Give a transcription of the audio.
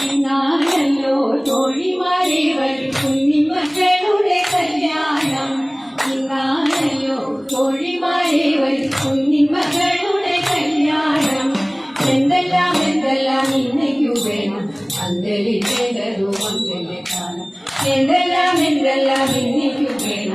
ഇന്നാണല്ലോ തോഴിമാരെ വരും കുഞ്ഞിമക്കളുടെ കല്യാണം. ഇന്നാണല്ലോ തോഴിമാരെ വരും കുഞ്ഞിമക്കളുടെ കല്യാണം. എന്തെല്ലാം എന്തെല്ലാം ഇന്നയ്ക്കു വേണം അന്തരിക്കേണ്ടതു മംഗല്യകാലം. എന്തെല്ലാം എന്തെല്ലാം ഇന്നയ്ക്കു വേണം